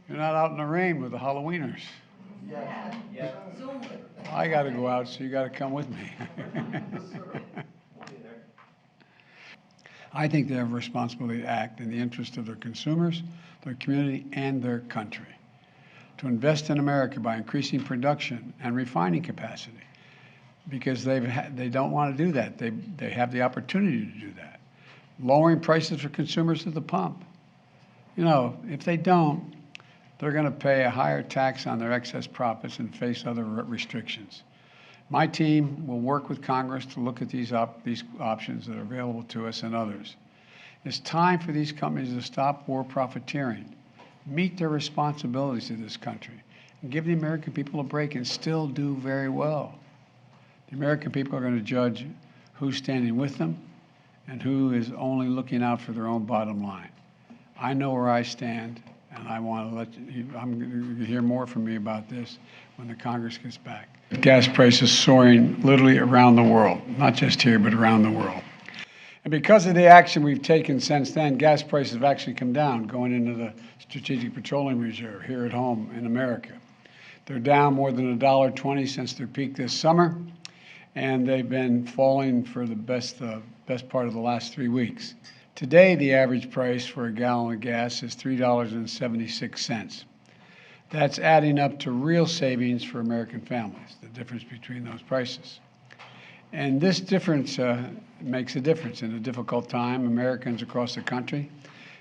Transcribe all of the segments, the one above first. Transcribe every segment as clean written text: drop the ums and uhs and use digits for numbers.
You're not out in the rain with the Halloweeners. Yeah. Yeah. I got to go out, so you got to come with me. I think they have a responsibility to act in the interest of their consumers, their community, and their country. To invest in America by increasing production and refining capacity, because they don't want to do that. They have the opportunity to do that. Lowering prices for consumers at the pump. You know, if they don't, they're going to pay a higher tax on their excess profits and face other restrictions. My team will work with Congress to look at these options that are available to us and others. It's time for these companies to stop war profiteering, meet their responsibilities to this country, and give the American people a break and still do very well. The American people are going to judge who's standing with them and who is only looking out for their own bottom line. I know where I stand, and I want to let you, I'm going to hear more from me about this when the Congress gets back. Gas prices soaring literally around the world, not just here, but around the world. And because of the action we've taken since then, gas prices have actually come down going into the Strategic Petroleum Reserve here at home in America. They're down more than $1.20 since their peak this summer, and they've been falling for the best part of the last 3 weeks. Today, the average price for a gallon of gas is $3.76. That's adding up to real savings for American families, the difference between those prices. And this difference makes a difference. In a difficult time, Americans across the country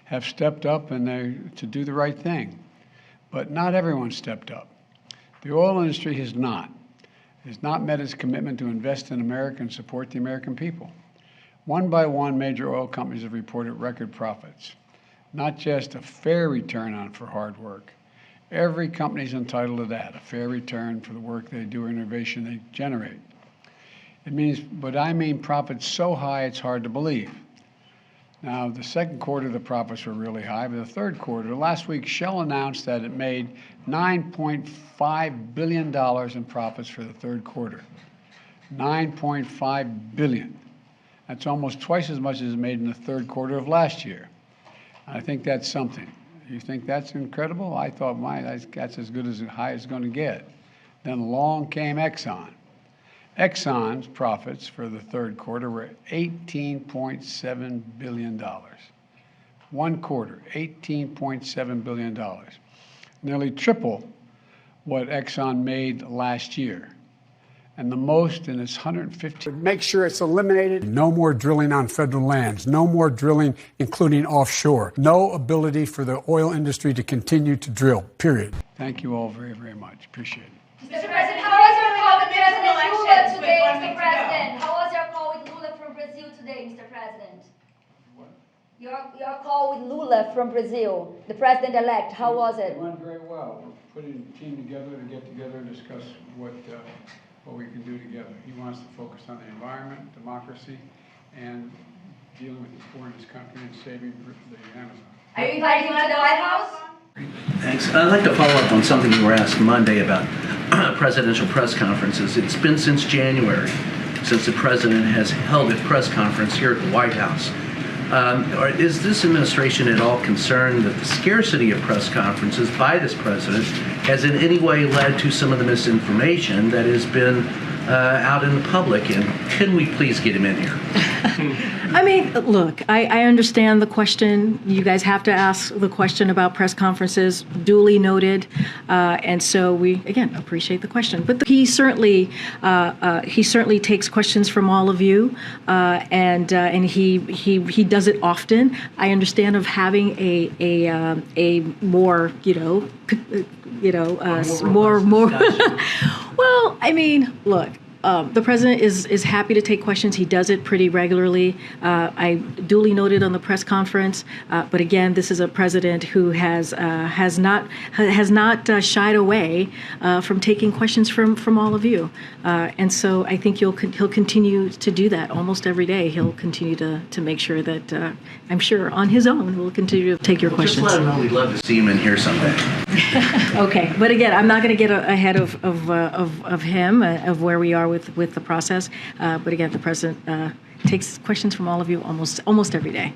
have stepped up to do the right thing. But not everyone stepped up. The oil industry has not. It has not met its commitment to invest in America and support the American people. One by one, major oil companies have reported record profits, not just a fair return for hard work. Every company is entitled to that, a fair return for the work they do or innovation they generate. I mean profits so high it's hard to believe. Now, the second quarter, the profits were really high, but the third quarter, last week, Shell announced that it made $9.5 billion in profits for the third quarter. $9.5 billion. That's almost twice as much as it made in the third quarter of last year. I think that's something. You think that's incredible? I thought, that's as good as high as it's going to get. Then along came Exxon. Exxon's profits for the third quarter were $18.7 billion. One quarter, $18.7 billion. Nearly triple what Exxon made last year. And the most in its 150. Make sure it's eliminated. No more drilling on federal lands. No more drilling, including offshore. No ability for the oil industry to continue to drill, period. Thank you all very, very much. Appreciate it. Mr. President, how was your call with President Lula today, Mr. President? How was your call with Lula from Brazil today, Mr. President? What? Your call with Lula from Brazil, the president-elect, how was it? It went very well. We're putting a team together to get together and discuss what we can do together. He wants to focus on the environment, democracy, and dealing with the poor in this country and saving the Amazon. Are you inviting him to the White House? Thanks. I'd like to follow up on something you were asked Monday about presidential press conferences. It's been since January since the president has held a press conference here at the White House. Is this administration at all concerned that the scarcity of press conferences by this president has in any way led to some of the misinformation that has been out in the public? And can we please get him in here? I mean, look, I understand the question. You guys have to ask the question about press conferences, duly noted. And so we, again, appreciate the question. But he certainly takes questions from all of you, and he does it often. I understand of having a more, more. Well, I mean, look. The president is happy to take questions. He does it pretty regularly. I duly noted on the press conference, but again, this is a president who has not shied away from taking questions from all of you, and so I think he'll continue to do that almost every day. He'll continue to make sure that I'm sure on his own will continue to take your questions. Just let him know we'd love to see him in here someday. Okay, but again, I'm not going to get ahead of him of where we are with the process. But again, the president takes questions from all of you almost every day.